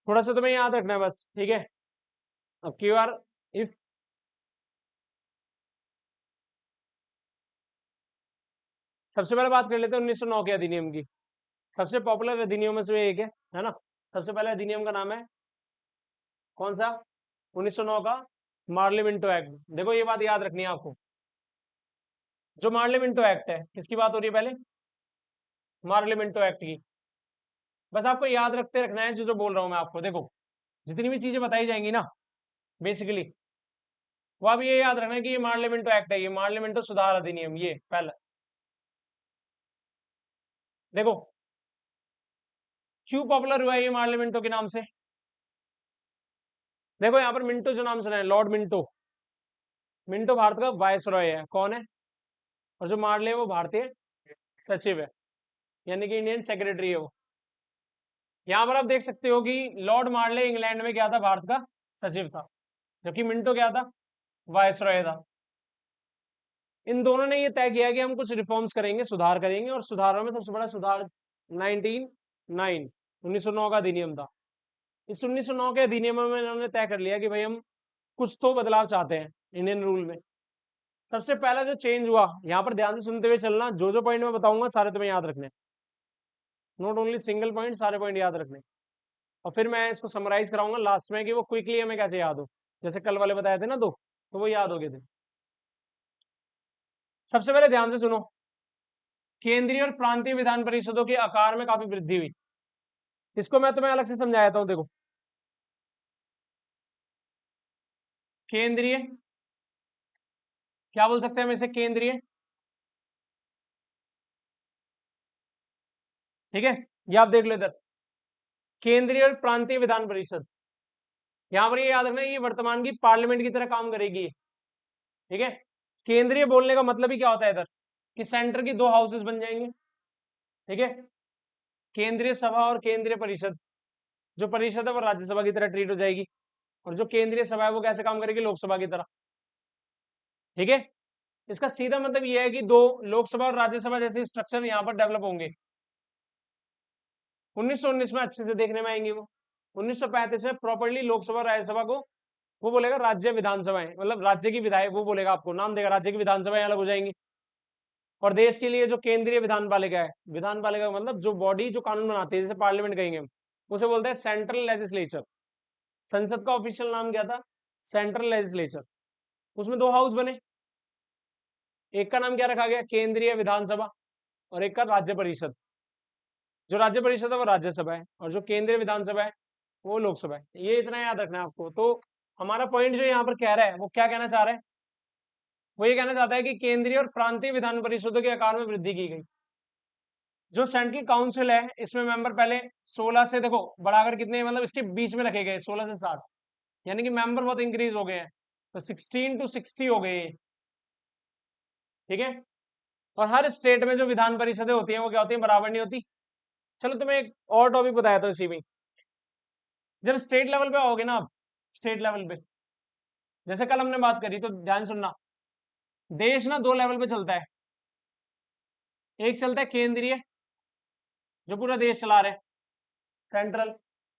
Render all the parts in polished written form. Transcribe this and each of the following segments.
थोड़ा सा तुम्हें याद रखना है बस, ठीक है। अब क्यू आर इफ सबसे पहले बात कर लेते हैं 1909 के अधिनियम की। सबसे पॉपुलर अधिनियम में से एक है ना। सबसे पहले अधिनियम का नाम है कौन सा? 1909 का मार्ले मिंटो एक्ट। देखो ये बात याद रखनी है आपको, जो मार्ले मिंटो एक्ट है किसकी बात हो रही है पहले? मार्ले मिंटो एक्ट की। बस आपको याद रखते रखना है जो जो बोल रहा हूं मैं आपको। देखो जितनी भी चीजें बताई जाएंगी ना बेसिकली, वो आप ये याद रखना है कि ये मार्ले मिंटो एक्ट है, ये मार्ले मिंटो सुधार अधिनियम, ये पहला। देखो क्यों पॉपुलर हुआ है ये मार्ले मिंटो के नाम से? देखो यहाँ पर मिंटो जो नाम सुना है, लॉर्ड मिंटो। मिंटो भारत का वायसरॉय है, कौन है? और जो मार्ले है वो भारतीय सचिव है, यानी कि इंडियन सेक्रेटरी है वो। यहां पर आप देख सकते हो कि लॉर्ड मार्ले इंग्लैंड में क्या था? भारत का सचिव था, जबकि मिंटो क्या था? वायसरॉय था। इन दोनों ने ये तय किया कि हम कुछ रिफॉर्म्स करेंगे, सुधार करेंगे, और सुधारों में सबसे बड़ा सुधार 1909 का अधिनियम था। इस 1909 के अधिनियम में इन्होंने तय कर लिया कि भाई हम कुछ तो बदलाव चाहते हैं इंडियन रूल में। सबसे पहला जो चेंज हुआ, यहाँ पर ध्यान से सुनते हुए चलना, जो जो पॉइंट मैं बताऊंगा सारे तुम्हें याद रखने, नॉट ओनली सिंगल पॉइंट, सारे पॉइंट याद रखने। और फिर मैं इसको समराइज कराऊंगा लास्ट में कि वो क्विकली हमें कैसे याद हो, जैसे कल वाले बताए थे ना दो, तो वो याद हो गए थे। सबसे पहले ध्यान से सुनो, केंद्रीय और प्रांतीय विधान परिषदों के आकार में काफी वृद्धि हुई। इसको मैं तुम्हें अलग से समझाता हूं। देखो केंद्रीय, क्या बोल सकते हैं हम इसे? केंद्रीय, ठीक है। ये आप देख लो इधर, केंद्रीय और प्रांतीय विधान परिषद। यहां पर ये याद रखना, ये वर्तमान की पार्लियामेंट की तरह काम करेगी, ठीक है। केंद्रीय बोलने का मतलब ही क्या होता है इधर, कि सेंटर की दो हाउसेस बन जाएंगे, ठीक है। केंद्रीय सभा और केंद्रीय परिषद, जो परिषद है वो राज्यसभा की तरह ट्रीट हो जाएगी, और जो केंद्रीय सभा है वो कैसे काम करेगी? लोकसभा की तरह, ठीक है। इसका सीधा मतलब ये है कि दो लोकसभा और राज्यसभा जैसे स्ट्रक्चर यहाँ पर डेवलप होंगे। 1919 में अच्छे से देखने में आएंगे वो। 1935 में प्रॉपर्ली लोकसभा और राज्यसभा को वो बोलेगा राज्य विधानसभाएं, मतलब राज्य की विधायक, वो बोलेगा, आपको नाम देगा, राज्य की विधानसभाएं अलग हो जाएंगी। और देश के लिए जो केंद्रीय विधान पालिका है, विधान पालिका मतलब जो बॉडी जो कानून बनाती है, जैसे पार्लियामेंट कहेंगे हम, उसे बोलते हैं सेंट्रल लेजिस्लेचर। संसद का ऑफिशियल नाम क्या था? Central legislature. उसमें दो हाउस बने, एक का नाम क्या रखा गया? केंद्रीय विधानसभा, और एक का राज्य परिषद। जो राज्य परिषद है वो राज्यसभा है, और जो केंद्रीय विधानसभा है वो लोकसभा है। ये इतना याद रखना है आपको। तो हमारा पॉइंट जो यहाँ पर कह रहा है, वो क्या कहना चाह रहा है? वो ये कहना चाहता है कि केंद्रीय और प्रांतीय विधान परिषदों के आकार में वृद्धि की गई। जो सेंट्रल काउंसिल है, इसमें मेंबर पहले 16 से, देखो बढ़ाकर कितने, मतलब इसके बीच में रखे गए 16 से 60, यानी कि मेंबर बहुत इंक्रीज हो गए हैं, तो 16 to 60 हो गए, ठीक है। और हर स्टेट में जो विधान परिषदें होती हैं वो क्या होती है? बराबर नहीं होती। चलो तुम्हें एक और टॉपिक बताया था इसी में। जब स्टेट लेवल पे आओगे ना आप, स्टेट लेवल पे, जैसे कल हमने बात करी, तो ध्यान सुनना, देश ना दो लेवल पे चलता है। एक चलता है केंद्रीय, जो पूरा देश चला रहे हैं, सेंट्रल,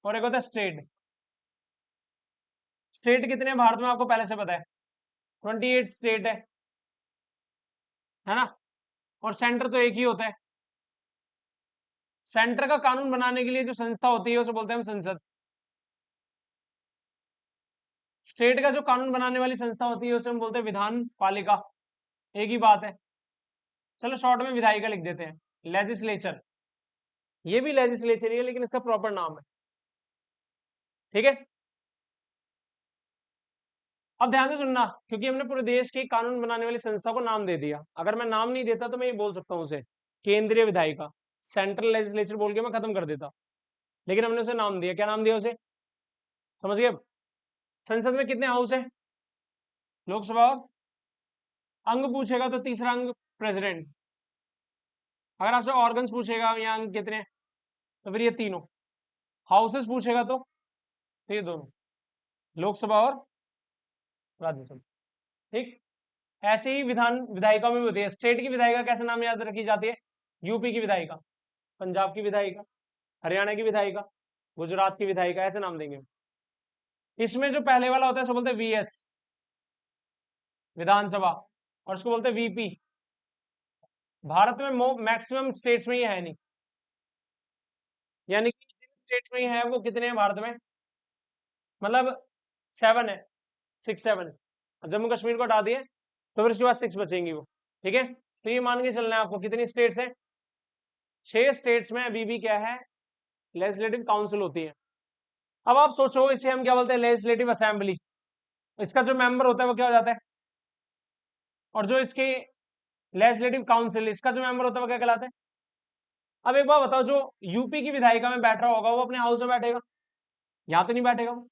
और एक होता है स्टेट। स्टेट कितने हैं भारत में आपको पहले से पता है? 28 स्टेट है ना। और सेंटर तो एक ही होता है। सेंटर का कानून बनाने के लिए जो संस्था होती है उसे बोलते हैं हम संसद। स्टेट का जो कानून बनाने वाली संस्था होती है उसे हम बोलते हैं विधान पालिका। एक ही बात है। चलो शॉर्ट में विधायिका लिख देते हैं, लेजिस्लेचर। ये भी लेजिस्लेचर ही है, लेकिन इसका प्रॉपर नाम है, ठीक है। अब ध्यान से सुनना, क्योंकि हमने पूरे देश की कानून बनाने वाली संस्था को नाम दे दिया। अगर मैं नाम नहीं देता तो मैं ये बोल सकता हूँ उसे केंद्रीय विधायिका, सेंट्रल लेजिस्लेचर बोल के मैं खत्म कर देता, लेकिन हमने उसे नाम दिया। क्या नाम दिया उसे? समझ गए अब? संसद में कितने हाउस है? लोकसभा और अंग पूछेगा तो तीसरा अंग प्रेसिडेंट। अगर आपसे ऑर्गन्स पूछेगा या अंग कितने, तो फिर ये तीनों। हाउसेस पूछेगा तो ये दोनों, लोकसभा और राज्यसभा, ठीक। ऐसे ही विधान विधायिका में भी होती है। स्टेट की विधायिका कैसे नाम याद रखी जाती है? यूपी की विधायिका, पंजाब की विधायिका, हरियाणा की विधायिका, गुजरात की विधायिका, ऐसे नाम देंगे। इसमें जो पहले वाला होता है उसको बोलते हैं वीएस, विधानसभा, और उसको बोलते हैं वीपी। भारत में मैक्सिमम स्टेट्स में ये है नहीं, यानी कि जिन स्टेट्स में ये है वो कितने हैं भारत में, मतलब 7 है, 6 7। जम्मू कश्मीर को हटा दिए तो फिर उसके बाद 6 बचेंगी वो, ठीक है। तो ये मान के चलना है आपको, कितनी स्टेट्स हैं, 6 स्टेट्स में अभी भी क्या है, लेजिस्लेटिव काउंसिल होती है। अब आप सोचो, इसे हम क्या बोलते हैं, लेजिस्लेटिव असेंबली। इसका जो मेंबर होता है वो क्या हो जाता है, और जो इसके लेजिस्लेटिव काउंसिल, इसका जो मेंबर होता है वो क्या कहलाता है। अब एक बात बताओ, जो यूपी की विधायिका में बैठ रहा होगा वो अपने हाउस में बैठेगा, यहाँ तो नहीं बैठेगा वो।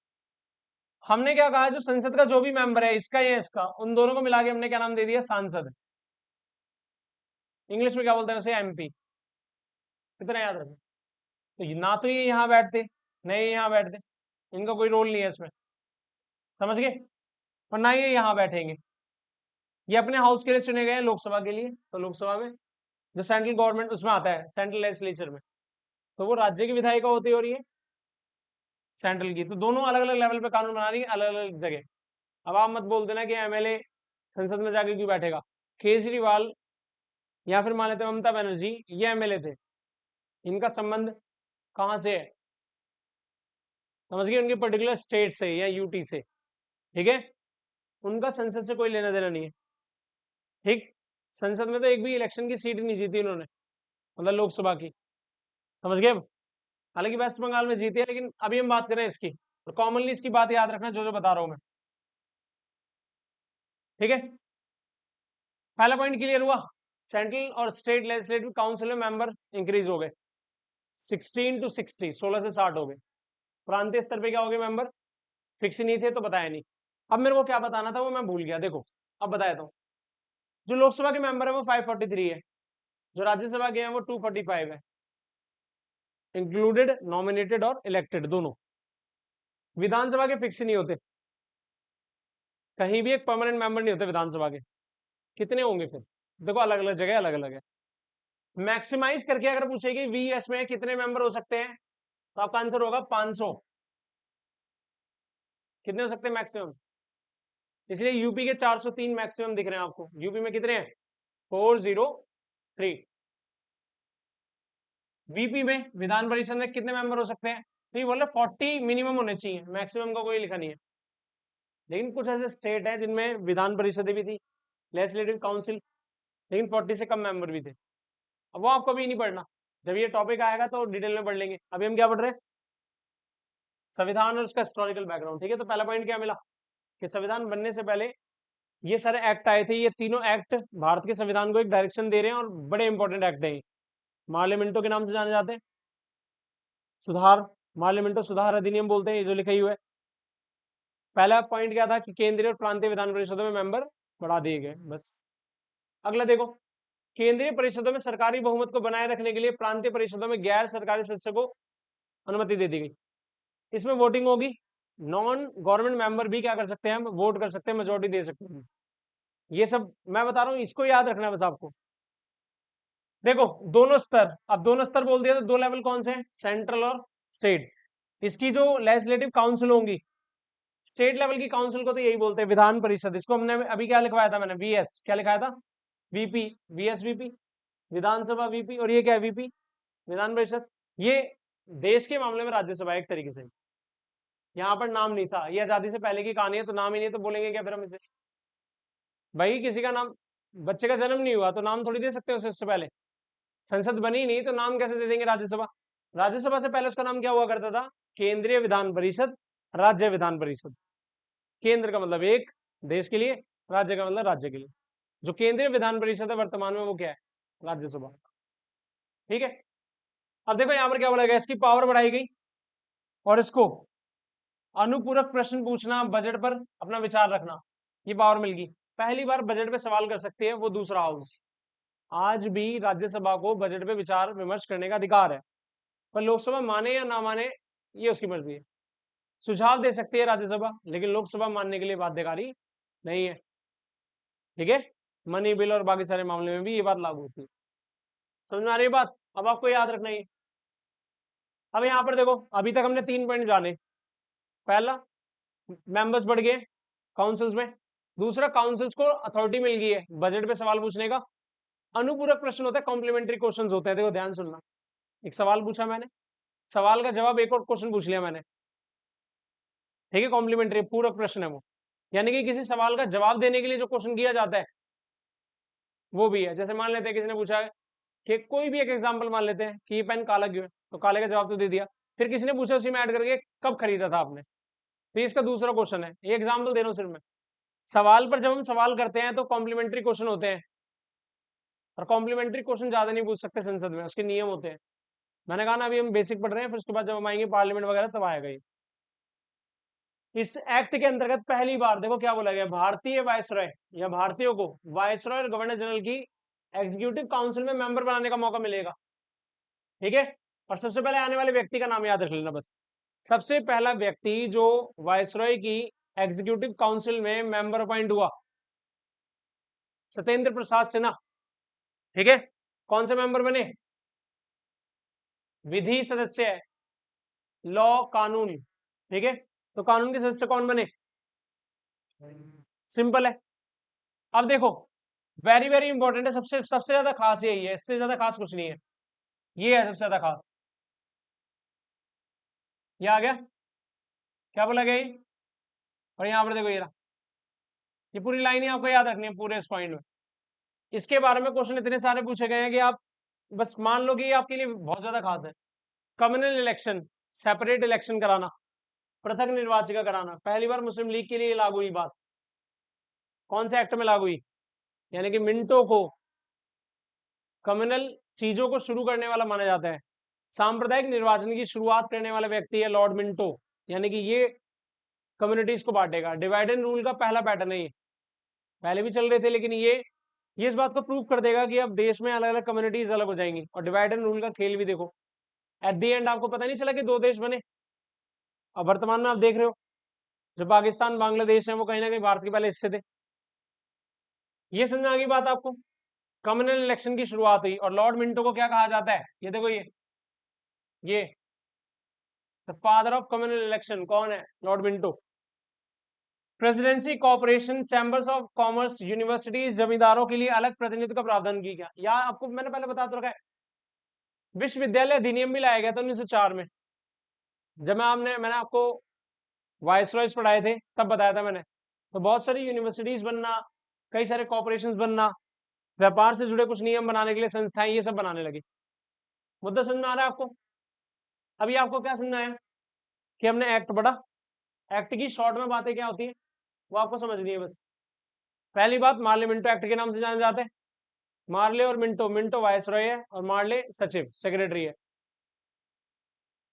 हमने क्या कहा, जो संसद का जो भी मेंबर है, इसका या इसका, उन दोनों को मिला के हमने क्या नाम दे दिया, सांसद। इंग्लिश में क्या बोलते हैं उसे, एमपी। कितना याद रखें। तो ना तो ये यहाँ बैठते, नहीं ये यहाँ बैठते, इनका कोई रोल नहीं है इसमें, समझ गए। और ना ये यहाँ बैठेंगे, ये अपने हाउस के लिए चुने गए हैं, लोकसभा के लिए। तो लोकसभा में जो सेंट्रल गवर्नमेंट उसमें आता है, सेंट्रल लेजिस्लेचर में, तो वो राज्य की विधायिका होती है और ये सेंट्रल की। तो दोनों अलग अलग लेवल पे कानून बना रही है, अलग अलग जगह। अब आप मत बोल देना कि एमएलए संसद में जाके क्यों बैठेगा। केजरीवाल या फिर मान लेते ममता बनर्जी, ये एमएलए थे, इनका संबंध कहाँ से है, समझ गए, उनके पर्टिकुलर स्टेट से या यूटी से, ठीक है। उनका संसद से कोई लेना देना नहीं है, ठीक। संसद में तो एक भी इलेक्शन की सीट नहीं जीती उन्होंने, मतलब लोकसभा की, समझ गए। हालांकि वेस्ट बंगाल में जीती है, लेकिन अभी हम बात करें इसकी, तो कॉमनली इसकी बात याद रखना जो जो बता रहा हूं मैं, ठीक है। पहला पॉइंट क्लियर हुआ, सेंट्रल और स्टेट लेजिस्लेटिव काउंसिल में मेंबर इंक्रीज हो गए 16 to 60, 16 से 60 हो गए। प्रांतीय स्तर पे क्या हो गए मेंबर, फिक्स नहीं थे तो बताया नहीं। अब मेरे को क्या बताना था वो मैं भूल गया, देखो अब बताया था। जो लोकसभा के मेंबर है वो 543 है, जो राज्यसभा के हैं वो 245 है, इंक्लूडेड नॉमिनेटेड और इलेक्टेड दोनों। विधानसभा के फिक्स नहीं होते, कहीं भी एक परमानेंट मेंबर नहीं होते विधानसभा के। कितने होंगे फिर, देखो अलग अलग जगह अलग अलग है। मैक्सिमाइज करके अगर पूछेगी वीएस में कितने मेंबर हो सकते हैं, तो आपका आंसर होगा 500। कितने हो सकते हैं मैक्सिमम, इसलिए यूपी के 403 मैक्सिमम दिख रहे हैं आपको। यूपी में कितने हैं, 403। वीपी में, विधान परिषद में कितने मेंबर हो सकते हैं, तो ये बोल रहे 40 मिनिमम होने चाहिए, मैक्सिमम का कोई लिखा नहीं है। लेकिन कुछ ऐसे स्टेट है जिनमें विधान परिषद भी थी, लेजिस्लेटिव काउंसिल, लेकिन 40 से कम मेंबर भी थे। अब वो आपको भी नहीं पढ़ना, जब ये टॉपिक आएगा तो डिटेल में पढ़ लेंगे। अभी हम क्या पढ़ रहे हैं, संविधान और उसका हिस्टोरिकल बैकग्राउंड, ठीक है। तो पहला पॉइंट क्या मिला, कि संविधान बनने से पहले ये सारे एक्ट आए थे। ये तीनों एक्ट भारत के संविधान को एक डायरेक्शन दे रहे हैं और बड़े इंपॉर्टेंट एक्ट हैं। मार्लियामेंटो के नाम से जाने जाते हैं। सुधार, मार्लियामेंटो सुधार अधिनियम बोलते हैं, ये जो लिखा ही हुआ है। पहला पॉइंट क्या था, कि केंद्रीय और प्रांतीय विधान परिषदों में मेंबर बढ़ा दिए गए, बस। अगला देखो, केंद्रीय परिषदों में सरकारी बहुमत को बनाए रखने के लिए प्रांतीय परिषदों में गैर सरकारी सदस्य को अनुमति दे दी गई। इसमें वोटिंग होगी, नॉन गवर्नमेंट मेंबर भी क्या कर सकते हैं, हम वोट कर सकते हैं, मेजोरिटी दे सकते हैं। ये सब मैं बता रहा हूं, इसको याद रखना है बस आपको। देखो दोनों स्तर, अब दोनों स्तर बोल दिया तो दो लेवल कौन से हैं, सेंट्रल और स्टेट। इसकी जो लेजिस्लेटिव काउंसिल होंगी, स्टेट लेवल की काउंसिल को तो यही बोलते हैं विधान परिषद। इसको हमने अभी क्या लिखवाया था, मैंने वीएस क्या लिखाया था, वीपी, वीएस वीपी, विधानसभा वीपी, और ये क्या है वीपी, विधान परिषद। ये देश के मामले में राज्यसभा एक तरीके से, यहाँ पर नाम नहीं था, ये आजादी से पहले की कहानी है, तो नाम ही नहीं है तो बोलेंगे क्या फिर हम इसे। भाई किसी का नाम, बच्चे का जन्म नहीं हुआ तो नाम थोड़ी दे सकते हो उससे पहले, संसद बनी नहीं तो नाम कैसे दे देंगे राज्यसभा। राज्यसभा से पहले उसका नाम क्या हुआ करता था, केंद्रीय विधान परिषद, राज्य विधान परिषद। केंद्र का मतलब एक देश के लिए, राज्य का मतलब राज्य के लिए। जो केंद्रीय विधान परिषद है वर्तमान में वो क्या है, राज्यसभा, ठीक है। अब देखो यहाँ पर क्या बोला गया, इसकी पावर बढ़ाई गई, और इसको अनुपूरक प्रश्न पूछना, बजट पर अपना विचार रखना, ये पावर मिल गई। पहली बार बजट पे सवाल कर सकती है वो दूसरा हाउस। आज भी राज्यसभा को बजट पे विचार विमर्श करने का अधिकार है, पर लोकसभा माने या ना माने ये उसकी मर्जी है। सुझाव दे सकती है राज्यसभा, लेकिन लोकसभा मानने के लिए बाध्यकारी नहीं है, ठीक है। मनी बिल और बाकी सारे मामले में भी ये बात लागू होती है। समझ में आ रही है बात, अब आपको याद रखना है। अब यहाँ पर देखो, अभी तक हमने 3 पॉइंट जाने। पहला, मेंबर्स बढ़ गए काउंसिल्स में। दूसरा, काउंसिल्स को अथॉरिटी मिल गई है बजट पे सवाल पूछने का। अनुपूरक प्रश्न होता है, कॉम्प्लीमेंट्री क्वेश्चंस होते हैं। देखो ध्यान सुनना, एक सवाल पूछा मैंने, सवाल का जवाब एक और क्वेश्चन पूछ लिया मैंने, ठीक है, कॉम्प्लीमेंट्री पूरक प्रश्न है वो, यानी कि किसी सवाल का जवाब देने के लिए जो क्वेश्चन किया जाता है वो भी है। जैसे मान लेते हैं किसी ने पूछा है कि कोई भी एक एग्जांपल मान लेते हैं कि ये पेन काला क्यों है, तो काले का जवाब तो दे दिया। फिर किसी ने पूछा उसी में ऐड करके कब खरीदा था आपने, तो ये इसका दूसरा क्वेश्चन है। ये एग्जाम्पल दे रहा हूँ सिर्फ मैं। सवाल पर जब हम सवाल करते हैं तो कॉम्प्लीमेंट्री क्वेश्चन होते हैं, और कॉम्प्लीमेंट्री क्वेश्चन ज्यादा नहीं पूछ सकते संसद में, उसके नियम होते हैं। मैंने कहा ना अभी हम बेसिक पढ़ रहे हैं, फिर उसके बाद जब हम आएंगे पार्लियामेंट वगैरह तब आएगा ये। इस एक्ट के अंतर्गत पहली बार देखो क्या बोला गया, भारतीय वायसरॉय या भारतीयों को वायसरॉय और गवर्नर जनरल की एग्जीक्यूटिव काउंसिल में मेंबर बनाने का मौका मिलेगा, ठीक है। और सबसे पहले आने वाले व्यक्ति का नाम याद रख लेना बस। सबसे पहला व्यक्ति जो वायसरॉय की एग्जीक्यूटिव काउंसिल में मेंबर अपॉइंट हुआ, सत्येंद्र प्रसाद सिन्हा, ठीक है। कौन से मेंबर बने, विधि सदस्य है, लॉ कानून, ठीक है। तो कानून के सदस्य कौन बने, सिंपल है। अब देखो, वेरी वेरी इंपॉर्टेंट है, सबसे सबसे ज्यादा खास यही है, इससे ज्यादा खास कुछ नहीं है, ये है सबसे ज्यादा खास। ये आ गया, क्या बोला गया ये, और यहां पर देखो ये रहा, ये पूरी लाइन ही आपको याद रखनी है पूरे इस पॉइंट में। इसके बारे में क्वेश्चन इतने सारे पूछे गए हैं कि आप बस मान लो कि ये आपके लिए बहुत ज्यादा खास है। कम्युनल इलेक्शन, सेपरेट इलेक्शन कराना, पृथक निर्वाचिका कराना, पहली बार मुस्लिम लीग के लिए लागू हुई बात। कौन से एक्ट में लागू हुई, यानी कि मिंटो को कम्युनल चीजों को शुरू करने वाला माना जाता है। सांप्रदायिक निर्वाचन की शुरुआत करने वाला व्यक्ति है लॉर्ड मिंटो, यानी कि ये कम्युनिटीज को बांटेगा। डिवाइड एंड रूल का पहला पैटर्न है ये, पहले भी चल रहे थे लेकिन ये इस बात को प्रूव कर देगा कि अब देश में अलग अलग कम्युनिटीज अलग हो जाएंगी। और डिवाइड एंड रूल का खेल भी देखो, एट दी एंड आपको पता नहीं चला कि 2 देश बने। और वर्तमान में आप देख रहे हो जो पाकिस्तान बांग्लादेश है वो कहीं ना कहीं भारत के पहले हिस्से थे। ये समझ में आ गई बात आपको। कम्युनल इलेक्शन की शुरुआत हुई, और लॉर्ड मिंटो को क्या कहा जाता है, ये देखो ये the father of communal election कौन है, Lord Minto. Presidency corporation chambers of commerce universities जमींदारों के लिए अलग प्रतिनिधित्व का प्रावधान किया गया। या आपको मैंने पहले बता तो रखा है, विश्वविद्यालय अधिनियम भी लाया गया था 1904 में। जब मैंने आपको वाइसरॉयज पढ़ाए थे तब बताया था मैंने। तो बहुत सारी यूनिवर्सिटीज बनना, कई सारे कॉर्पोरेशन बनना, व्यापार से जुड़े कुछ नियम बनाने के लिए संस्थाएं ये सब बनाने लगी। मुद्दा समझ में आ रहा है आपको। अभी आपको क्या समझ आया कि हमने एक्ट पढ़ा, एक्ट की शॉर्ट में बातें क्या होती है वो आपको समझनी है बस। पहली बात, मार्ले मिंटो एक्ट के नाम से जाने जाते हैं। मार्ले और मिंटो, मिंटो वायसरॉय है और मार्ले सचिव सेक्रेटरी है।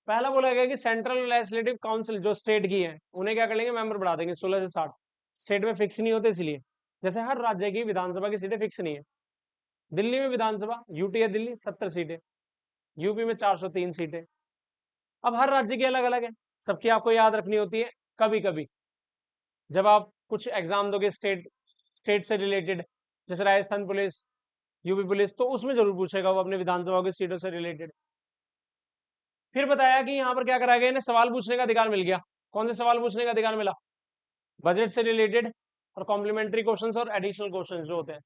पहला बोला गया कि सेंट्रल लेजिस्लेटिव काउंसिल जो स्टेट की है उन्हें क्या कर लेंगे, मेंबर बढ़ा देंगे 16 से 60। स्टेट में फिक्स नहीं होते इसलिए, जैसे हर राज्य की विधानसभा की सीटें फिक्स नहीं है। दिल्ली में विधानसभा, यूटी है दिल्ली, 70 सीटें, यूपी में 403 सीटें। अब हर राज्य की अलग अलग है, सबकी आपको याद रखनी होती है। कभी कभी जब आप कुछ एग्जाम दोगे स्टेट स्टेट से रिलेटेड, जैसे राजस्थान पुलिस, यूपी पुलिस, तो उसमें जरूर पूछेगा वो अपने विधानसभा की सीटों से रिलेटेड। फिर बताया कि यहाँ पर क्या करा गया, इन्हें सवाल पूछने का अधिकार मिल गया। कौन से सवाल पूछने का अधिकार मिला, बजट से रिलेटेड और कॉम्प्लीमेंट्री क्वेश्चंस और एडिशनल क्वेश्चंस जो होते हैं।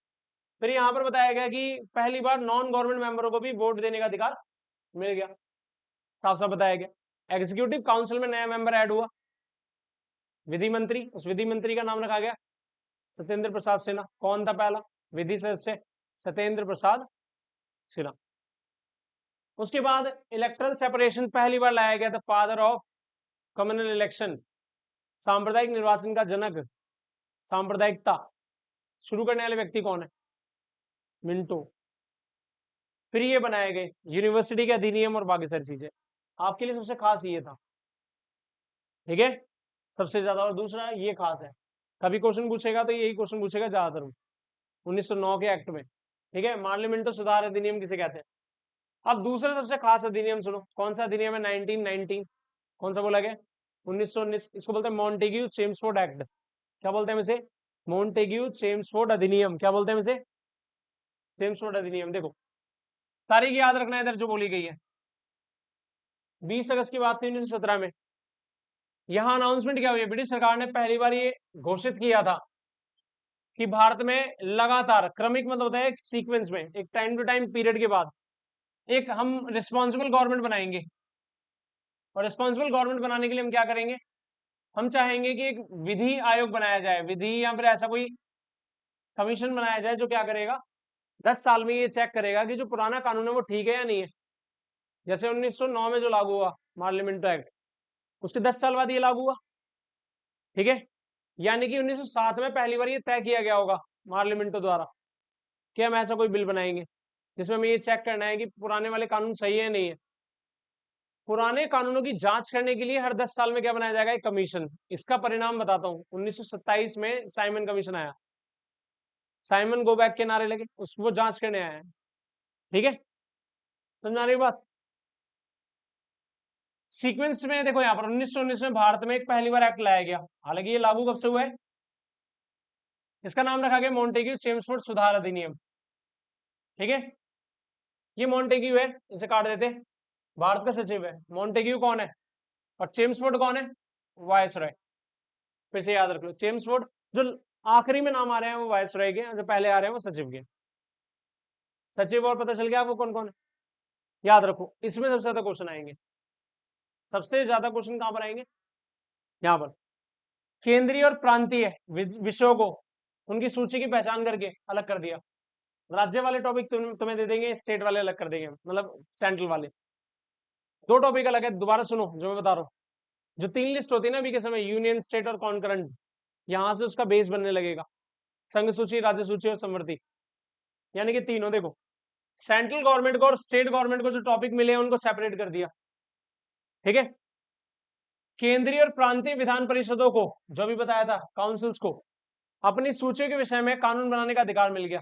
फिर यहाँ पर बताया गया कि पहली बार नॉन गवर्नमेंट मेंबरों को भी वोट देने का अधिकार मिल गया, साफ साफ बताया गया। एग्जीक्यूटिव काउंसिल में नया मेंबर ऐड हुआ, विधि मंत्री, उस विधि मंत्री का नाम रखा गया सत्येंद्र प्रसाद सिन्हा। कौन था पहला विधि सदस्य, सत्येंद्र प्रसाद सिन्हा। उसके बाद इलेक्ट्रल सेपरेशन पहली बार लाया गया था, फादर ऑफ कम्युनल इलेक्शन, सांप्रदायिक निर्वाचन का जनक, सांप्रदायिकता शुरू करने वाले व्यक्ति कौन है, मिंटो। फिर ये बनाए गए यूनिवर्सिटी के अधिनियम और बाकी सारी चीजें। आपके लिए सबसे खास ये था, ठीक है, सबसे ज्यादा। और दूसरा ये खास है, कभी क्वेश्चन पूछेगा तो यही क्वेश्चन पूछेगा ज्यादातर 1909 के एक्ट में, ठीक है। पार्लियामेंट सुधार अधिनियम किसे कहते हैं। अब दूसरा सबसे खास अधिनियम सुनो, कौन सा अधिनियम है, 1919। कौन सा बोला गया, 1919। इसको बोलते हैं मॉन्टेग्यू चेम्सफोर्ड एक्ट। क्या बोलते हैं इसे, मॉन्टेग्यू चेम्सफोर्ड अधिनियम। क्या बोलते हैं इसे, चेम्सफोर्ड अधिनियम। देखो तारीख याद रखना है इधर जो बोली गई है। 20 अगस्त की बात थी 1917 में। यहाँ अनाउंसमेंट क्या हुई है, ब्रिटिश सरकार ने पहली बार ये घोषित किया था कि भारत में लगातार क्रमिक मतलब होता है एक सीक्वेंस में, एक टाइम टू टाइम पीरियड के बाद एक हम रिस्पॉन्सिबल गवर्नमेंट बनाएंगे। और रिस्पॉन्सिबल गवर्नमेंट बनाने के लिए हम क्या करेंगे, हम चाहेंगे कि एक विधि आयोग बनाया जाए, विधि या फिर ऐसा कोई कमीशन बनाया जाए जो क्या करेगा, 10 साल में ये चेक करेगा कि जो पुराना कानून है वो ठीक है या नहीं है। जैसे 1909 में जो लागू हुआ पार्लियामेंट एक्ट, उसके 10 साल बाद ये लागू हुआ, ठीक है। यानी कि 1907 में पहली बार ये तय किया गया होगा पार्लियामेंट द्वारा कि हम ऐसा कोई बिल बनाएंगे जिसमें हमें ये चेक करना है कि पुराने वाले कानून सही है या नहीं है। पुराने कानूनों की जांच करने के लिए हर 10 साल में क्या बनाया जाएगा, एक कमीशन। इसका परिणाम बताता हूं, 1927 में साइमन कमीशन आया, साइमन गो बैक के नारे लगे, उस वो जांच करने आया है, ठीक है। समझ रही बात। सीक्वेंस में देखो यहाँ पर 1919 में भारत में एक पहली बार एक्ट लाया गया, हालांकि ये लागू कब से हुआ है, इसका नाम रखा गया मॉन्टेग्यू चेम्सफोर्ड सुधार अधिनियम, ठीक है। ये मॉन्टेग्यू है, इसे काट देते, भारत का सचिव है। मॉन्टेग्यू कौन है और चेम्सफोर्ड कौन है, वायसरॉय। फिर से याद रख लो, चेम्सफोर्ड जो आखिरी में नाम आ रहे हैं वो वायसरॉय के, जो पहले आ रहे हैं वो सचिव के। सचिव और पता चल गया आपको कौन कौन है, याद रखो। इसमें सबसे ज्यादा क्वेश्चन आएंगे, सबसे ज्यादा क्वेश्चन कहां पर आएंगे, यहाँ पर। केंद्रीय और प्रांतीय विषयों को उनकी सूची की पहचान करके अलग कर दिया। राज्य वाले टॉपिक तुम्हें दे देंगे, स्टेट वाले अलग कर देंगे, मतलब सेंट्रल वाले। दो टॉपिक अलग है, दोबारा सुनो जो मैं बता रहा हूँ। जो 3 लिस्ट होती है ना अभी के समय, यूनियन, स्टेट और कॉन्करेंट, यहां से उसका बेस बनने लगेगा, संघ सूची, राज्य सूची और समवर्ती, यानी कि तीनों। देखो, सेंट्रल गवर्नमेंट को और स्टेट गवर्नमेंट को जो टॉपिक मिले हैं उनको सेपरेट कर दिया, ठीक है। केंद्रीय और प्रांतीय विधान परिषदों को, जो अभी बताया था, काउंसिल्स को अपनी सूचियों के विषय में कानून बनाने का अधिकार मिल गया।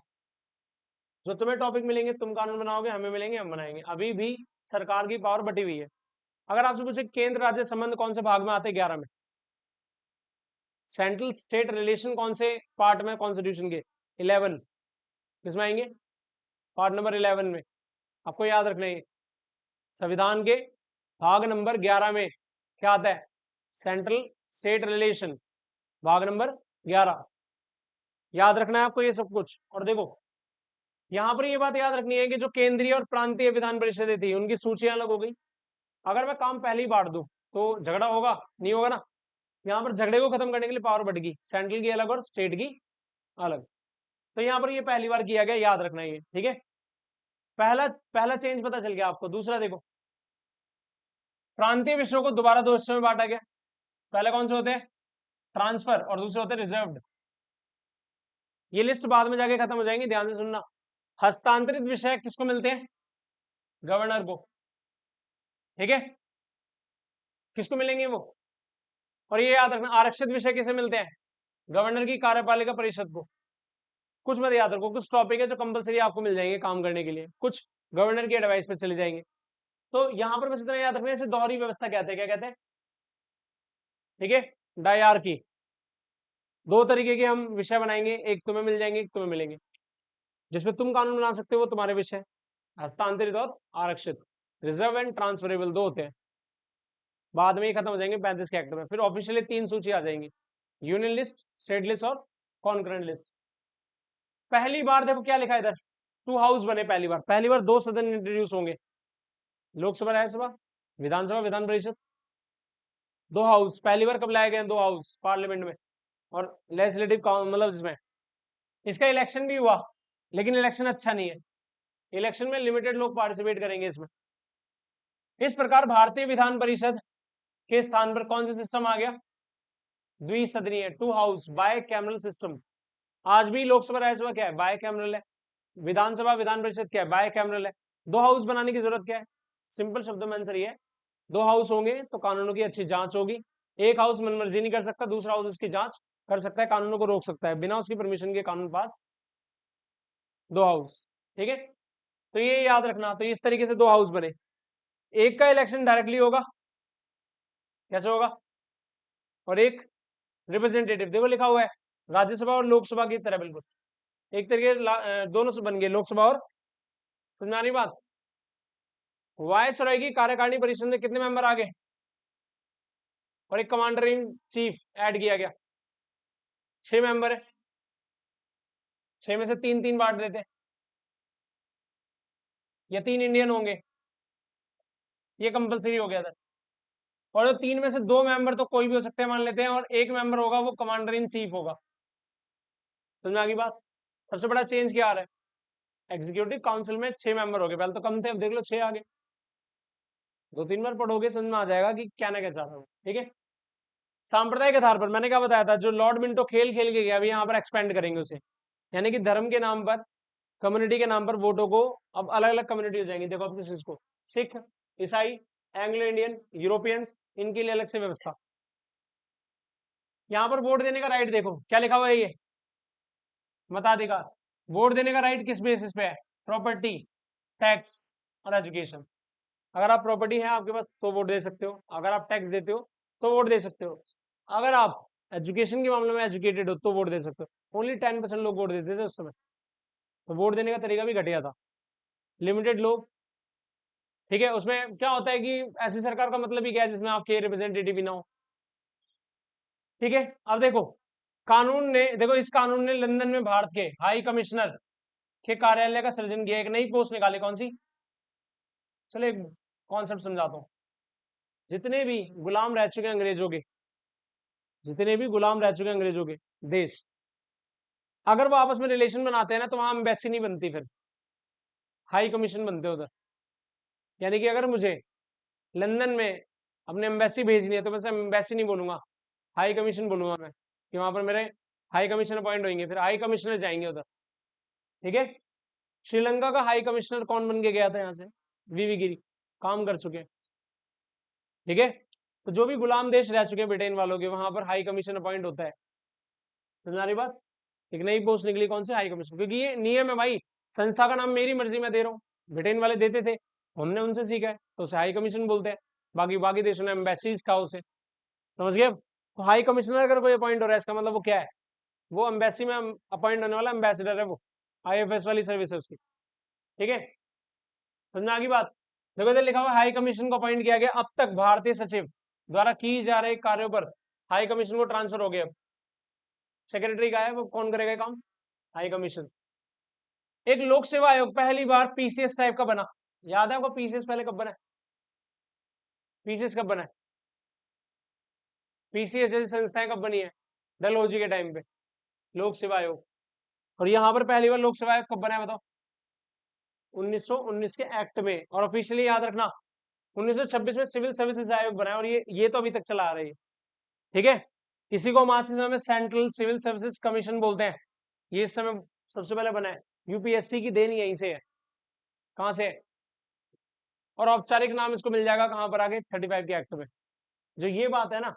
जो तुम्हें टॉपिक मिलेंगे तुम कानून बनाओगे, हमें मिलेंगे हम बनाएंगे। अभी भी सरकार की पावर बटी हुई है। अगर आपसे पूछे केंद्र राज्य संबंध कौन से भाग में आते हैं, 11 में। सेंट्रल स्टेट रिलेशन कौन से पार्ट में, कॉन्स्टिट्यूशन के 11 किसमें आएंगे, पार्ट नंबर 11 में। आपको याद रखना है, संविधान के भाग नंबर 11 में क्या आता है, सेंट्रल स्टेट रिलेशन, भाग नंबर 11। याद रखना है आपको ये सब कुछ। और देखो यहां पर ये बात याद रखनी है कि जो केंद्रीय और प्रांतीय विधान परिषदें थी उनकी सूचियां अलग हो गई। अगर मैं काम पहले ही बांट दूं तो झगड़ा होगा, नहीं होगा ना। यहाँ पर झगड़े को खत्म करने के लिए पावर बढ़ गई, सेंट्रल की अलग और स्टेट की अलग। तो यहाँ पर ये पहली बार किया गया, याद रखना ये, ठीक है। पहला पहला चेंज पता चल गया आपको। दूसरा देखो, प्रांतीय विषयों को दोबारा दो हिस्सों में बांटा गया। पहले कौन से होते हैं, ट्रांसफर, और दूसरे होते हैं रिजर्व्ड। ये लिस्ट बाद में जाके खत्म हो जाएंगी, ध्यान से सुनना। हस्तांतरित विषय किसको मिलते हैं, गवर्नर को, ठीक है। किसको मिलेंगे वो, और ये याद रखना, आरक्षित विषय किसे मिलते हैं, गवर्नर की कार्यपालिका परिषद को। कुछ मत याद रखो, कुछ टॉपिक है जो कंपलसरी आपको मिल जाएंगे काम करने के लिए, कुछ गवर्नर की एडवाइस पे चले जाएंगे। तो यहां पर बस इतना याद रखना, इसे दोहरी व्यवस्था कहते हैं, क्या कहते हैं, ठीक है, डायआर्की। दो तरीके के हम विषय बनाएंगे, एक तुम्हें मिल जाएंगे, एक तुम्हें मिलेंगे, जिसमें तुम कानून बना सकते हो, वो तुम्हारे विषय, हस्तांतरित और आरक्षित। रिजर्व एंड ट्रांसफरेबल दो होते हैं, बाद में ही खत्म हो जाएंगे 35 के एक्ट में। फिर ऑफिशियली 3 सूची आ जाएंगी, यूनियन लिस्ट, स्टेट लिस्ट और कॉन्करेंट लिस्ट। पहली बार देखो क्या लिखा है इधर, 2 हाउस बने पहली बार 2 सदन इंट्रोड्यूस होंगे, लोकसभा, राज्यसभा, विधानसभा, विधान परिषद। 2 हाउस पहली बार कब लाए गए, 2 हाउस पार्लियामेंट में और लेजिस्लेटिव मतलब इसमें। इसका इलेक्शन भी हुआ, लेकिन इलेक्शन अच्छा नहीं है, इलेक्शन में लिमिटेड लोग पार्टिसिपेट करेंगे इसमें। इस प्रकार भारतीय विधान परिषद के स्थान पर कौन सा सिस्टम आ गया, द्विसदनीय, 2 हाउस बाय कैमरल सिस्टम। आज भी लोकसभा राज्यसभा क्या है, बाय कैमरल है। विधानसभा विधान परिषद क्या है, बाय कैमरल है। 2 हाउस बनाने की जरूरत क्या है, सिंपल शब्दों में आंसर ये है, 2 हाउस होंगे तो कानूनों की अच्छी जांच होगी। एक हाउस मनमर्जी नहीं कर सकता, दूसरा हाउस उसकी जांच कर सकता है, कानूनों को रोक सकता है, बिना उसकी परमिशन के कानून पास 2 हाउस, ठीक है। तो ये याद रखना, तो इस तरीके से 2 हाउस बने। एक का इलेक्शन डायरेक्टली होगा, कैसे होगा, और एक रिप्रेजेंटेटिव, देखो लिखा हुआ है राज्यसभा और लोकसभा की तरह, बिल्कुल एक तरीके दोनों से बन गए, लोकसभा और, समझ आ रही बात। वायसरॉय की कार्यकारिणी परिषद में कितने मेंबर आ गए और एक कमांडर इन चीफ ऐड किया गया? 6 मेंबर है, 6 में से 3-3 बांट देते हैं, या 3 इंडियन होंगे, ये कंपलसरी हो गया था। और जो 3 में से 2 मेंबर तो कोई भी हो सकते हैं मान लेते हैं, और एक मेंबर होगा वो कमांडर इन चीफ होगा। समझ में आ गई बात? सबसे बड़ा चेंज क्या आ रहा है? एग्जीक्यूटिव काउंसिल में 6 मेंबर हो गए, पहले तो कम थे, अब देख लो 6 आ गए। 2-3 बार पढ़ोगे समझ में आ जाएगा कि क्या ना क्या चाह रहा हूँ। ठीक है, सांप्रदायिक आधार पर मैंने क्या बताया था, जो लॉर्ड मिंटो खेल खेल के गया, अभी यहाँ पर एक्सपेंड करेंगे उसे, यानी कि धर्म के नाम पर, कम्युनिटी के नाम पर वोटों को अब अलग अलग कम्युनिटी हो जाएंगी। देखो अब किस चीज को, सिख, ईसाई, एंग्लो इंडियन, यूरोपियंस, इनके लिए अलग से व्यवस्था। यहाँ पर वोट देने का राइट देखो क्या लिखा हुआ है, ये मताधिकार। वोट देने का राइट किस बेसिस पे है? प्रॉपर्टी, टैक्स और एजुकेशन। अगर आप प्रॉपर्टी है आपके पास तो वोट दे सकते हो, अगर आप टैक्स देते हो तो वोट दे सकते हो, अगर आप एजुकेशन के मामले में एजुकेटेड हो तो वोट दे सकते हो। ओनली 10% लोग वोट देते थे उस समय, तो वोट देने का तरीका भी घटिया था, लिमिटेड लोग। ठीक है, उसमें क्या होता है कि ऐसी सरकार का मतलब ही क्या है जिसमें आपके रिप्रेजेंटेटिव भी ना हो। ठीक है, अब देखो कानून ने, देखो इस कानून ने लंदन में भारत के हाई कमिश्नर के कार्यालय का सृजन किया, एक नई पोस्ट निकाली, कौन सी? चलो एक कॉन्सेप्ट समझाता हूँ। जितने भी गुलाम रह चुके अंग्रेजों के, जितने भी गुलाम रह चुके अंग्रेजों के देश, अगर वो आपस में रिलेशन बनाते हैं ना तो वहां एम्बेसी नहीं बनती, फिर हाई कमीशन बनते उधर। यानी कि अगर मुझे लंदन में अपने एम्बेसी भेजनी है तो मैं एम्बेसी नहीं बोलूंगा, हाई कमीशन बोलूंगा मैं, कि वहां पर मेरे हाई कमिश्नर अपॉइंट होंगे, फिर हाई कमिश्नर जाएंगे उधर। ठीक है, श्रीलंका का हाई कमिश्नर कौन बन के गया था यहाँ से? वीवी गिरी, काम कर चुके हैं। ठीक है, तो जो भी गुलाम देश रह चुके हैं ब्रिटेन वालों के, वहां पर हाई कमीशन अपॉइंट होता है। समझ आ रही बात? एक नई पोस्ट निकली, कौन से? हाई कमीशन, क्योंकि ये नियम है भाई, संस्था का नाम मेरी मर्जी में दे रहा हूँ, ब्रिटेन वाले देते थे, हमने उनसे सीखा है तो उसे हाई कमीशन बोलते हैं, बाकी बाकी देशों ने एम्बेसीज कहा उसे। समझ गए? तो हाई कमिश्नर अगर कोई अपॉइंट हो रहा है इसका मतलब वो क्या है? वो एम्बेसी में अपॉइंट होने वाला एम्बेसडर है, वो आईएफएस वाली सर्विस है उसकी। ठीक है, समझ में आ गई बात? देखो इधर लिखा हुआ हाई कमीशन को अपॉइंट किया गया, अब तक भारतीय सचिव द्वारा की जा रहे कार्यों पर हाई कमीशन को ट्रांसफर हो गया। सेक्रेटरी का है, वो कौन करेगा काम? High commission. एक लोक सेवा आयोग पहली बार पीसीएस टाइप का बना, याद है आपको पीसीएस पहले कब बना? पीसीएस कब बना? पीसीएस जैसी संस्थाएं कब बनी है? डलहौजी के टाइम पे, लोक सेवा आयोग। और यहाँ पर पहली बार लोक सेवा आयोग कब बना है बताओ? 1919 के एक्ट में, और ऑफिशियली याद रखना 1926 में सिविल सर्विसेज आयोग बना है, और ये तो अभी तक चला आ रही है। ठीक है, इसी को हम आज के समय में सेंट्रल सिविल सर्विसेज कमीशन बोलते हैं। ये इस समय सबसे पहले बना है, यूपीएससी की देन यहीं से है। कहां से है? और औपचारिक नाम इसको मिल जाएगा कहां पर आगे? 35 के एक्ट में। जो ये बात है ना,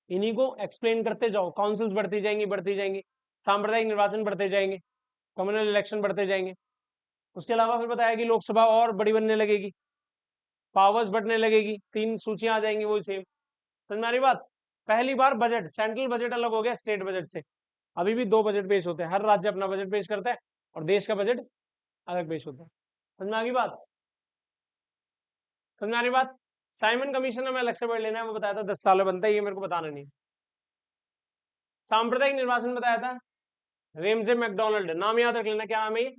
इन्हीं को एक्सप्लेन करते जाओ, काउंसिल्स बढ़ती जाएंगी बढ़ती जाएंगी, सांप्रदायिक निर्वाचन बढ़ते जाएंगे, कम्युनल इलेक्शन बढ़ते जाएंगे। उसके अलावा फिर बताया कि लोकसभा और बड़ी बनने लगेगी, पावर्स बढ़ने लगेगी, 3 सूचियां आ जाएंगी वही सेम। समझ में आ रही बात? पहली बार बजट, सेंट्रल बजट अलग हो गया स्टेट बजट से। अभी भी 2 बजट पेश होते हैं, हर राज्य अपना बजट पेश करता है और देश का बजट अलग पेश होता है। समझ में आ गई बात? समझ में आ रही बात? साइमन कमीशन में अलग से पढ़ लेना है, वो बताया था 10 साल में बनता है, ये मेरे को बताना नहीं। सांप्रदायिक निर्वाचन बताया था रेमजे मैकडोनाल्ड, नाम याद रख लेना, क्या नाम है ये?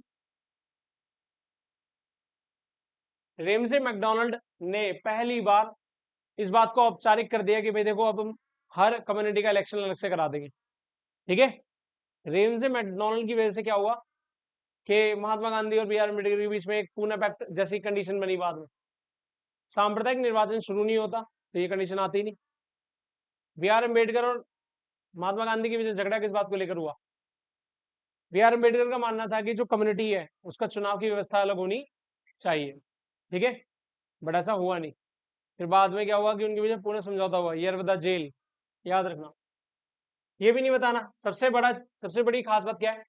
रेमजे मैकडोनाल्ड ने पहली बार इस बात को औपचारिक कर दिया कि भाई देखो अब हम हर कम्युनिटी का इलेक्शन अलग से करा देंगे। ठीक है, रेमजे मैकडोनाल्ड की वजह से क्या हुआ कि महात्मा गांधी और बी आर अम्बेडकर के बीच में एक पूना पैक्ट जैसी कंडीशन बनी। बाद में सांप्रदायिक निर्वाचन शुरू नहीं होता तो ये कंडीशन आती नहीं। बी आर अम्बेडकर और महात्मा गांधी के बीच झगड़ा किस बात को लेकर हुआ? बी आर अम्बेडकर का मानना था कि जो कम्युनिटी है उसका चुनाव की व्यवस्था अलग होनी चाहिए। ठीक है, बट ऐसा हुआ नहीं। फिर बाद में क्या हुआ कि उनके बीच पूर्ण समझौता हुआ, यरवदा जेल, याद रखना। ये भी नहीं बताना, सबसे बड़ी खास बात क्या है?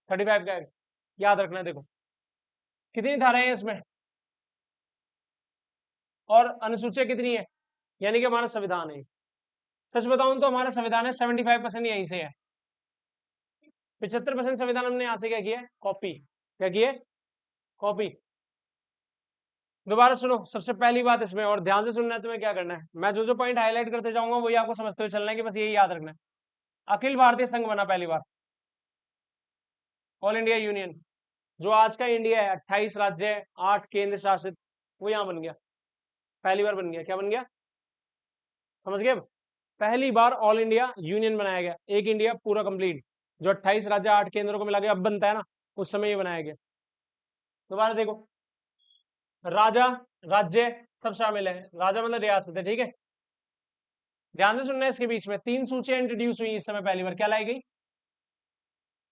35 का एक्ट, याद रखना। देखो कितनी धाराएं हैं इसमें और अनुसूचियां कितनी है, यानी कि हमारा संविधान है। सच बताऊं तो हमारा संविधान है 75% यहीं से है, 75% संविधान हमने यहाँ से क्या किया? कॉपी। क्या किया? कॉपी। दोबारा सुनो सबसे पहली बात इसमें, और ध्यान से सुनना है तुम्हें, क्या करना है, मैं जो जो पॉइंट हाईलाइट करते जाऊंगा वही आपको समझते हुए चलना है कि बस यही याद रखना है। अखिल भारतीय संघ बना पहली बार, ऑल इंडिया यूनियन, जो आज का इंडिया है, 28 राज्य है, 8 केंद्र शासित, वो यहाँ बन गया, पहली बार बन गया। क्या बन गया, समझ गए? पहली बार ऑल इंडिया यूनियन बनाया गया, एक इंडिया पूरा कंप्लीट, जो 28 राज्य 8 केंद्रों को मिला के अब बनता है ना, उस समय ये बनाया गया। दोबारा देखो, राजा, राज्य सब शामिल है, राजा मतलब रियासत है, ठीक है। ध्यान से सुनना है, इसके बीच में 3 सूचियां इंट्रोड्यूस हुई इस समय, पहली बार क्या लाई गई,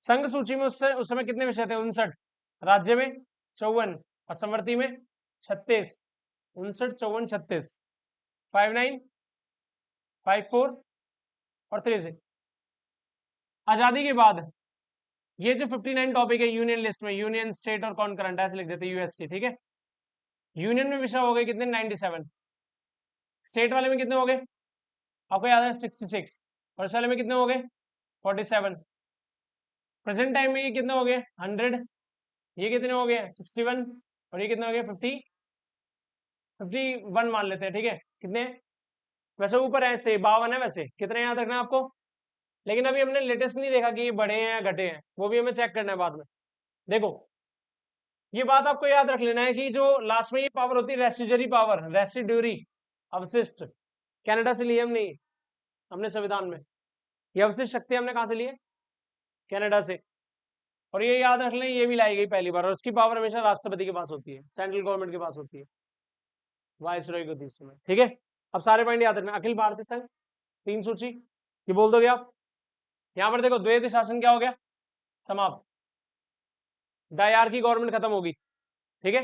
संघ सूची में उससे उस समय कितने विषय थे, 59, राज्य में 54 और संवर्ती में 36, 59 54 36, 59 54 और 36। आजादी के बाद ये जो 59 टॉपिक है यूनियन लिस्ट में, यूनियन स्टेट और कॉन्करेंट ऐसे लिख देते हैं यूएससी, ठीक है। यूनियन में विषय हो गए कितने, 97, स्टेट वाले में कितने हो गए आपको याद है, 66, और इस वाले में कितने हो गए 47, प्रेजेंट टाइम में ये कितने हो गए 100, ये कितने हो गए 61, और ये कितने हो गए 51 मान लेते हैं, ठीक है। कितने, वैसे ऊपर है से 52 है, वैसे कितने याद रखना है आपको, लेकिन अभी हमने लेटेस्ट नहीं देखा कि ये बढ़े हैं या घटे हैं, वो भी हमें चेक करना है बाद में। देखो ये बात आपको याद रख लेना है कि जो लास्ट में ये पावर होती है रेसिड्यूरी पावर, रेसिड्यूरी अवशिष्ट, कनाडा से लिए हम नहीं, हमने संविधान में, ये अवशिष्ट शक्ति हमने कहां से लिए, कनाडा से। और ये याद रख लें, ये भी लाई गई पहली बार, और उसकी पावर हमेशा राष्ट्रपति के पास होती है, सेंट्रल गवर्नमेंट के पास होती है, वायसरॉय को इस समय, ठीक है। अब सारे पॉइंट याद रखना, अखिल भारतीय संघ 3 सूची, ये बोल दोगे आप। यहां पर देखो द्वैध शासन क्या हो गया, समाप्त, डायआर्की गवर्नमेंट खत्म होगी, ठीक है।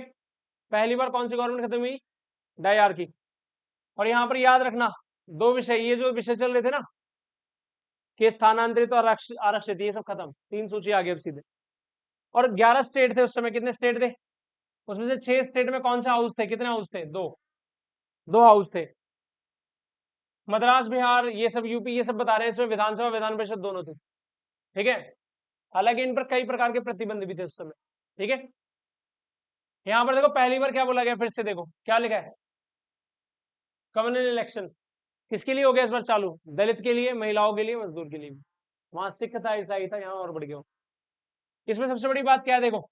पहली बार कौन सी गवर्नमेंट खत्म हुई, डायआर्की। और यहां पर याद रखना 2 विषय, ये जो विषय चल रहे थे ना कि स्थानांतरित और आरक्षित, ये सब खत्म, 3 सूची आ गई अब सीधे। और 11 स्टेट थे उस समय, कितने स्टेट थे, उसमें से 6 स्टेट में कौन से हाउस थे, कितने हाउस थे, 2 हाउस थे, मद्रास बिहार ये सब यूपी ये सब बता रहे हैं, इसमें विधानसभा विधान परिषद दोनों थे, ठीक है। हालांकि इन पर कई प्रकार के प्रतिबंध भी थे उस समय, ठीक है। यहां पर देखो पहली बार क्या बोला गया, फिर से देखो क्या लिखा है, कम्युनल इलेक्शन किसके लिए हो गया इस बार चालू, दलित के लिए, महिलाओं के लिए, मजदूर के लिए। वहां सिख था, ईसाई था, यहाँ और बढ़ गया। इसमें सबसे बड़ी बात क्या है देखो,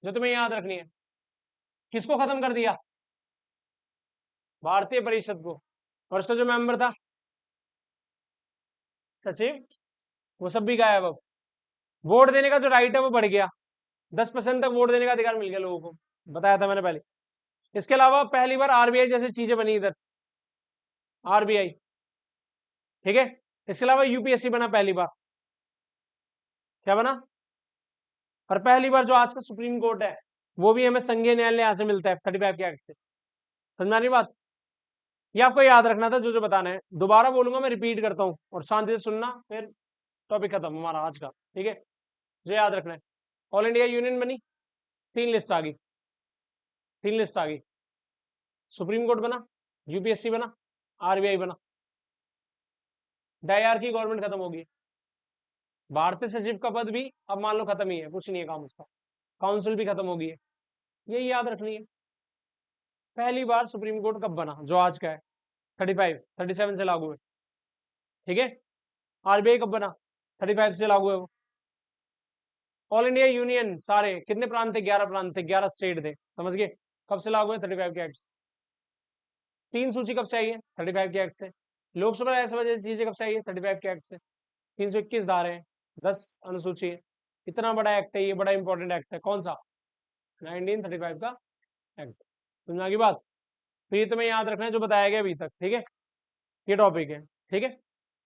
जो तुम्हें याद रखनी है, किसको खत्म कर दिया, भारतीय परिषद को, और उसका जो मेंबर था सचिव, वो सब भी गायब। अब वोट देने का जो राइट है वो बढ़ गया, 10% तक वोट देने का अधिकार मिल गया लोगों को, बताया था मैंने पहले। इसके अलावा पहली बार आरबीआई जैसी चीजें बनी इधर, आरबीआई, ठीक है। इसके अलावा यूपीएससी बना पहली बार, क्या बना, और पहली बार जो आज का सुप्रीम कोर्ट है वो भी हमें संघीय न्यायालय यहां से मिलता है 35 के एक्ट से, समझ रही बात। ये आपको याद रखना था जो जो बताना है, दोबारा बोलूंगा मैं, रिपीट करता हूँ, और शांति से सुनना, फिर टॉपिक खत्म हमारा आज का, ठीक है। जो याद रखना है, ऑल इंडिया यूनियन बनी, 3 लिस्ट आ गई, 3 लिस्ट आ गई, सुप्रीम कोर्ट बना, यूपीएससी बना, आरबीआई बना, डायआर्की गवर्नमेंट खत्म होगी, भारतीय सचिव का पद भी अब मान लो खत्म ही है, कुछ नहीं है काम उसका, काउंसिल भी खत्म हो गई है, यही याद रखनी है। पहली बार सुप्रीम कोर्ट कब बना, जो आज का है, 35 37 से लागू है, ठीक है। आरबीआई कब बना, 35 से लागू है वो। ऑल इंडिया यूनियन सारे कितने प्रांत थे, 11 प्रांत थे, 11 स्टेट थे, समझ गए, कब से लागू है, 35 के एक्ट से। 3 सूची कब से आई है, 35 के एक्ट से। लोकसभा राज्यसभा जैसी चीजें कब से आई है, 35 के एक्ट से। 321 धारे हैं, 10 अनुसूची है, इतना बड़ा एक्ट है ये, बड़ा इंपॉर्टेंट एक्ट है, कौन सा, 1935 का एक्ट, समझ आ गई बात। तो ये तुम्हें याद रखना है जो बताया गया अभी तक, ठीक है, ये टॉपिक है, ठीक है।